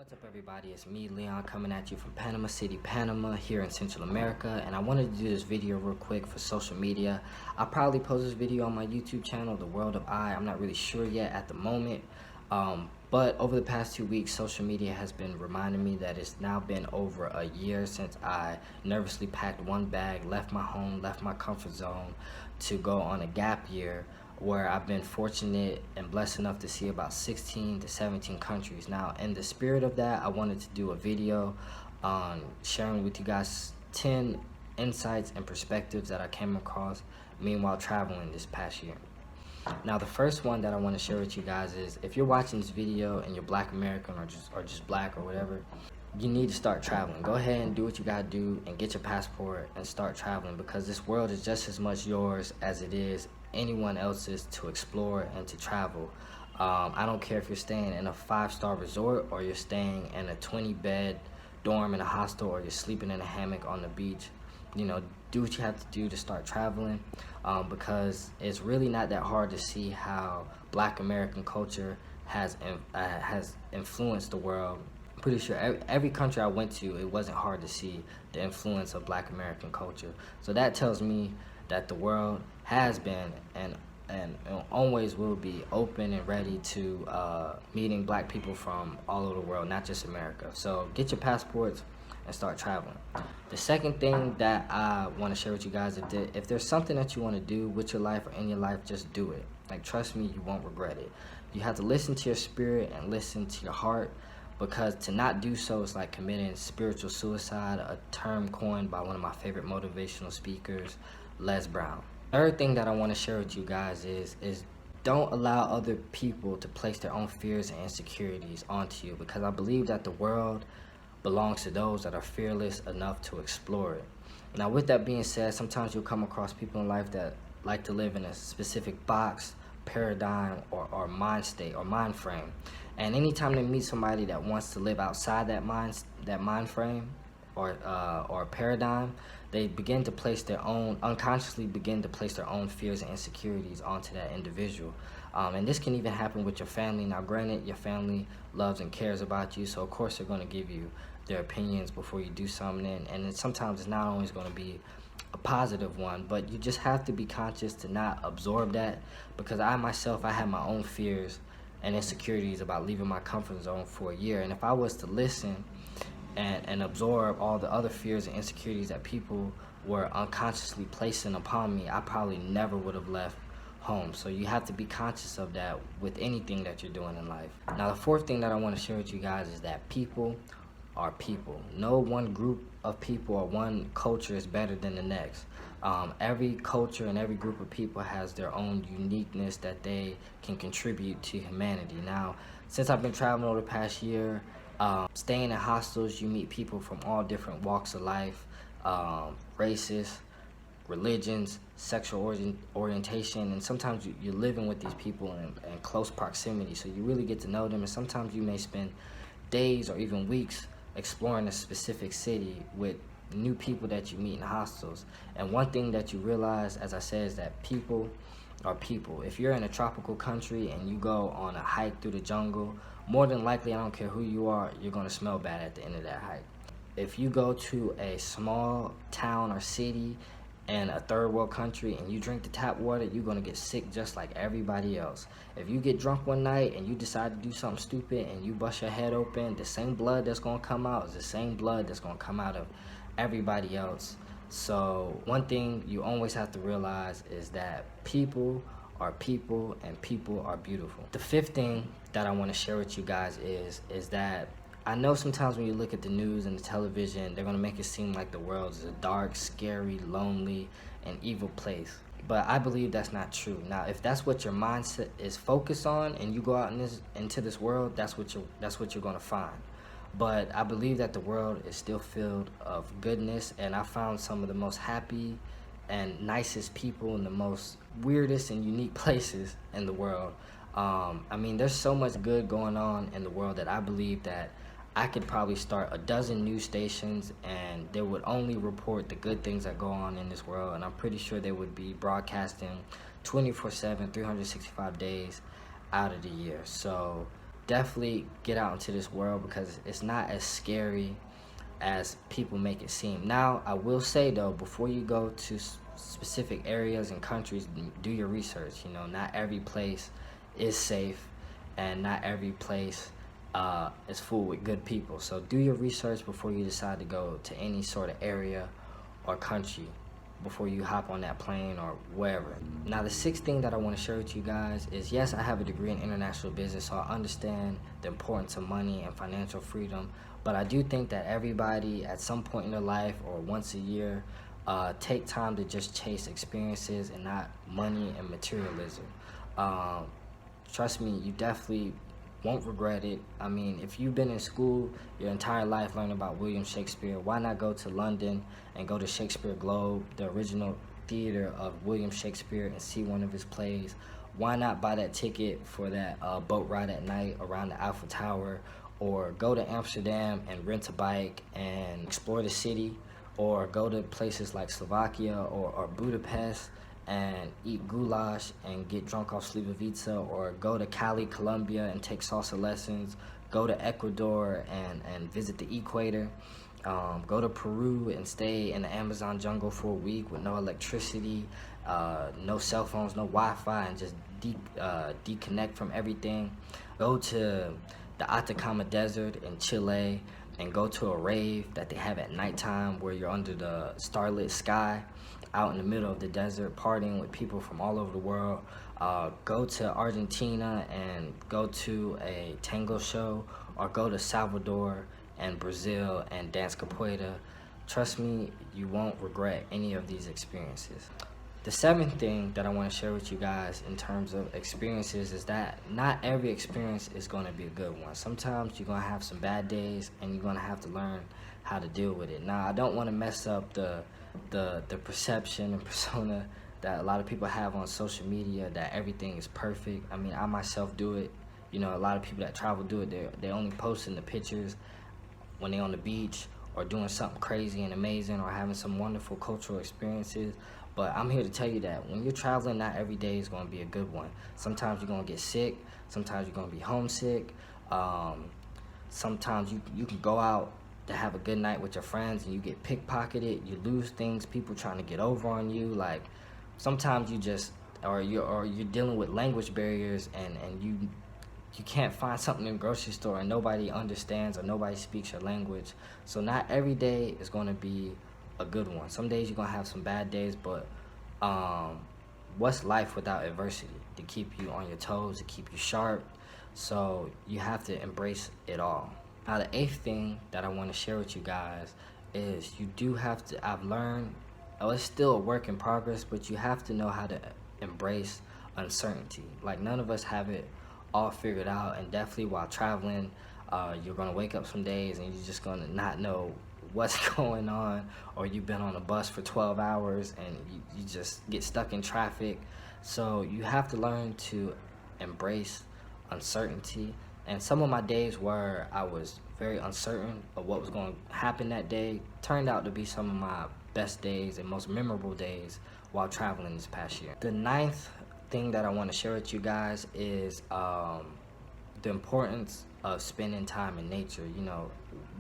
What's up, everybody? It's me, Leon, coming at you from Panama City, Panama, here in Central America. And I wanted to do this video real quick for social media. I'll probably post this video on my YouTube channel, The World of I. I'm not really sure yet at the moment. But over the past 2 weeks, social media has been reminding me that it's now been over a year since I nervously packed one bag, left my home, left my comfort zone to go on a gap year, where I've been fortunate and blessed enough to see about 16 to 17 countries. Now, in the spirit of that, I wanted to do a video on sharing with you guys 10 insights and perspectives that I came across meanwhile traveling this past year. Now, the first one that I want to share with you guys is, if you're watching this video and you're Black American or just Black or whatever, you need to start traveling. Go ahead and do what you gotta do and get your passport and start traveling, because this world is just as much yours as it is anyone else's to explore and to travel. I don't care if you're staying in a 5-star resort or you're staying in a 20-bed dorm in a hostel or you're sleeping in a hammock on the beach. You know, do what you have to do to start traveling, because it's really not that hard to see how Black American culture has influenced the world. I'm pretty sure every country I went to, it wasn't hard to see the influence of Black American culture. So that tells me that the world has been and always will be open and ready to meeting Black people from all over the world, not just America. So get your passports and start traveling. The second thing that I want to share with you guys, if there's something that you want to do with your life or in your life, just do it. Like, trust me, you won't regret it. You have to listen to your spirit and listen to your heart, because to not do so is like committing spiritual suicide, a term coined by one of my favorite motivational speakers, Les Brown. Third thing that I want to share with you guys is don't allow other people to place their own fears and insecurities onto you, because I believe that the world belongs to those that are fearless enough to explore it. Now, with that being said, sometimes you'll come across people in life that like to live in a specific box, paradigm, or mind state or mind frame. And anytime they meet somebody that wants to live outside that mind frame or paradigm, they begin to place their own, unconsciously begin to place their own fears and insecurities onto that individual. And this can even happen with your family. Now, granted, your family loves and cares about you, so of course they're going to give you their opinions before you do something, and sometimes it's not always going to be a positive one, but you just have to be conscious to not absorb that, because I myself, I had my own fears and insecurities about leaving my comfort zone for a year, and if I was to listen and absorb all the other fears and insecurities that people were unconsciously placing upon me, I probably never would have left home. So you have to be conscious of that with anything that you're doing in life. Now, the fourth thing that I want to share with you guys is that people are people. No one group of people or one culture is better than the next. Every culture and every group of people has their own uniqueness that they can contribute to humanity. Now, since I've been traveling over the past year, staying in hostels, you meet people from all different walks of life, races, religions, sexual orientation, and sometimes you're living with these people in close proximity, so you really get to know them, and sometimes you may spend days or even weeks exploring a specific city with new people that you meet in hostels. And one thing that you realize, as I said, is that people are people. If you're in a tropical country and you go on a hike through the jungle, more than likely, I don't care who you are, you're going to smell bad at the end of that hike. If you go to a small town or city in a third world country and you drink the tap water, you're going to get sick just like everybody else. If you get drunk one night and you decide to do something stupid and you bust your head open, the same blood that's going to come out is the same blood that's going to come out of everybody else. So one thing you always have to realize is that people are people and people are beautiful. The fifth thing that I want to share with you guys is that I know sometimes when you look at the news and the television, they're going to make it seem like the world is a dark, scary, lonely, and evil place. But I believe that's not true. Now, if that's what your mindset is focused on and you go out into this world, that's what you're going to find. But I believe that the world is still filled of goodness, and I found some of the most happy and nicest people in the most weirdest and unique places in the world. I mean, there's so much good going on in the world that I believe that I could probably start a dozen news stations and they would only report the good things that go on in this world, and I'm pretty sure they would be broadcasting 24/7, 365 days out of the year. So definitely get out into this world, because it's not as scary as people make it seem. Now, I will say though, before you go to specific areas and countries, do your research. You know, not every place is safe, and not every place is full with good people. So do your research before you decide to go to any sort of area or country, before you hop on that plane or wherever. Now, the sixth thing that I want to share with you guys is, yes, I have a degree in international business, so I understand the importance of money and financial freedom, but I do think that everybody at some point in their life or once a year take time to just chase experiences and not money and materialism. Trust me, you definitely won't regret it. I mean, if you've been in school your entire life learning about William Shakespeare, why not go to London and go to Shakespeare Globe, the original theater of William Shakespeare, and see one of his plays? Why not buy that ticket for that boat ride at night around the Eiffel Tower, or go to Amsterdam and rent a bike and explore the city, or go to places like Slovakia or Budapest and eat goulash and get drunk off Slivovica, or go to Cali, Colombia and take salsa lessons, go to Ecuador and visit the equator, go to Peru and stay in the Amazon jungle for a week with no electricity, no cell phones, no Wi-Fi, and just deconnect from everything. Go to the Atacama Desert in Chile and go to a rave that they have at nighttime, where you're under the starlit sky out in the middle of the desert partying with people from all over the world. Go to Argentina and go to a tango show, or go to Salvador and Brazil and dance capoeira. Trust me, you won't regret any of these experiences. The seventh thing that I want to share with you guys in terms of experiences is that not every experience is going to be a good one. Sometimes you're going to have some bad days, and you're going to have to learn how to deal with it. Now, I don't want to mess up the perception and persona that a lot of people have on social media, that everything is perfect. I mean, I myself do it. You know, a lot of people that travel do it. They only posting the pictures when they're on the beach, or doing something crazy and amazing, or having some wonderful cultural experiences. But I'm here to tell you that when you're traveling, not every day is going to be a good one. Sometimes you're going to get sick. Sometimes you're going to be homesick. Sometimes you can go out to have a good night with your friends and you get pickpocketed. You lose things, people trying to get over on you. Like, sometimes you just, or you're dealing with language barriers, and you can't find something in the grocery store and nobody understands or nobody speaks your language. So not every day is going to be a good one. Some days you're going to have some bad days, but what's life without adversity? To keep you on your toes, to keep you sharp. So you have to embrace it all. Now, the eighth thing that I want to share with you guys is, you do have to, I've learned, it's still a work in progress, but you have to know how to embrace uncertainty. Like, none of us have it all figured out, and definitely while traveling, you're going to wake up some days and you're just going to not know what's going on, or you've been on a bus for 12 hours and you just get stuck in traffic. So you have to learn to embrace uncertainty. And some of my days where I was very uncertain of what was going to happen that day turned out to be some of my best days and most memorable days while traveling this past year. The ninth thing that I want to share with you guys is the importance of spending time in nature. You know,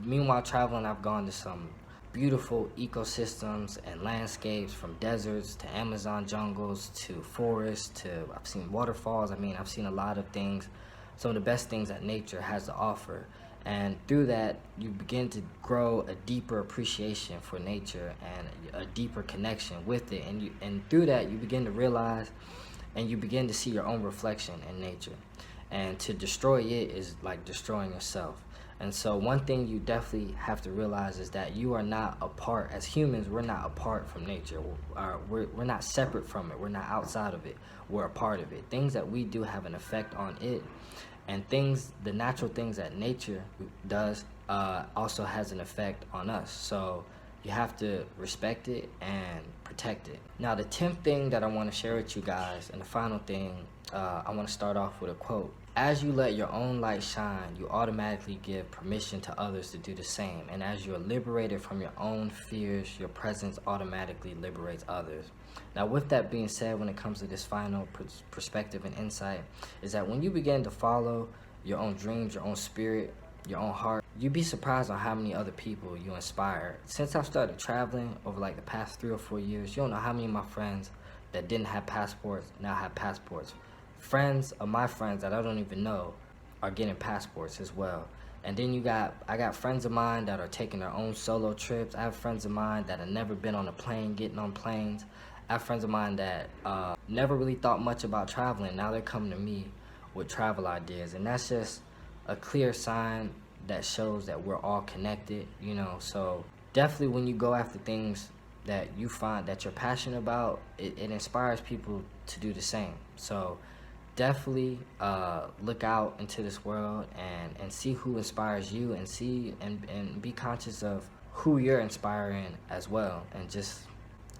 meanwhile traveling, I've gone to some beautiful ecosystems and landscapes, from deserts to Amazon jungles to forests to, I've seen waterfalls. I mean, I've seen a lot of things, some of the best things that nature has to offer. And through that, you begin to grow a deeper appreciation for nature and a deeper connection with it. And through that, you begin to realize and you begin to see your own reflection in nature. And to destroy it is like destroying yourself. And so one thing you definitely have to realize is that you are not apart. As humans, we're not apart from nature. We're not separate from it. We're not outside of it. We're a part of it. Things that we do have an effect on it. And the natural things that nature does also has an effect on us. So you have to respect it and protect it. Now, the 10th thing that I want to share with you guys, and the final thing, I want to start off with a quote. As you let your own light shine, you automatically give permission to others to do the same. And as you are liberated from your own fears, your presence automatically liberates others. Now, with that being said, when it comes to this final perspective and insight, is that when you begin to follow your own dreams, your own spirit, your own heart, you'd be surprised on how many other people you inspire. Since I've started traveling over like the past 3 or 4 years, you don't know how many of my friends that didn't have passports now have passports. Friends of my friends that I don't even know are getting passports as well. And then I got friends of mine that are taking their own solo trips. I have friends of mine that have never been on a plane, getting on planes. I have friends of mine that never really thought much about traveling. Now they're coming to me with travel ideas, and that's just a clear sign that shows that we're all connected, you know. So definitely when you go after things that you find that you're passionate about, it inspires people to do the same. So definitely look out into this world and see who inspires you, and see and be conscious of who you're inspiring as well, and just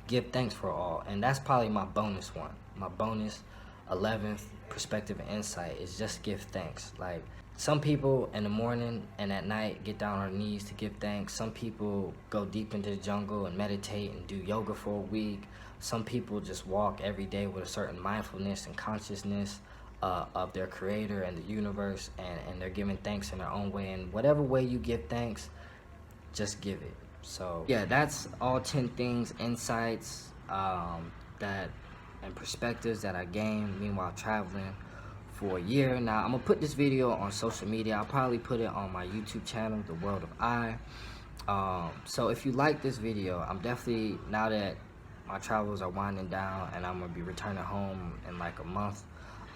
give thanks for all. And that's probably my bonus one. My bonus 11th perspective and insight is just give thanks. Like, some people in the morning and at night get down on their knees to give thanks. Some people go deep into the jungle and meditate and do yoga for a week. Some people just walk every day with a certain mindfulness and consciousness of their creator and the universe, and they're giving thanks in their own way. And whatever way you give thanks, just give it. So yeah, that's all 10 things, insights that and perspectives that I gained meanwhile traveling for a year. Now I'm gonna put this video on social media. I'll probably put it on my YouTube channel, The World of I. So if you like this video, I'm definitely, now that my travels are winding down and I'm gonna be returning home in like a month,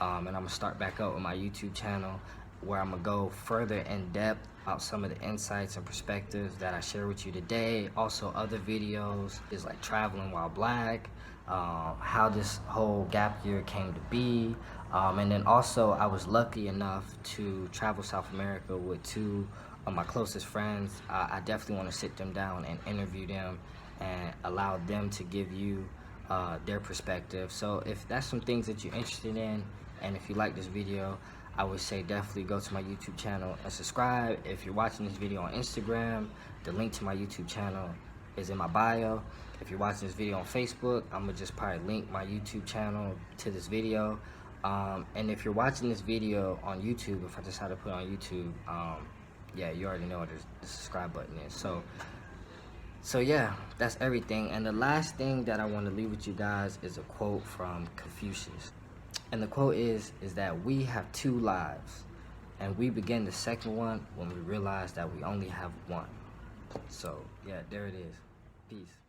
and I'm gonna start back up with my YouTube channel, where I'm gonna go further in depth about some of the insights and perspectives that I share with you today. Also other videos is like traveling while black, how this whole gap year came to be, and then also I was lucky enough to travel South America with 2 of my closest friends. I definitely want to sit them down and interview them and allow them to give you their perspective. So if that's some things that you're interested in, and if you like this video, I would say definitely go to my YouTube channel and subscribe. If you're watching this video on Instagram, the link to my YouTube channel is in my bio. If you're watching this video on Facebook, I'm gonna just probably link my YouTube channel to this video. And if you're watching this video on YouTube, if I decide to put it on YouTube, yeah, you already know what the subscribe button is. So yeah, that's everything. And the last thing that I want to leave with you guys is a quote from Confucius. And the quote is that we have 2 lives, and we begin the second one when we realize that we only have one. So yeah, there it is. Peace.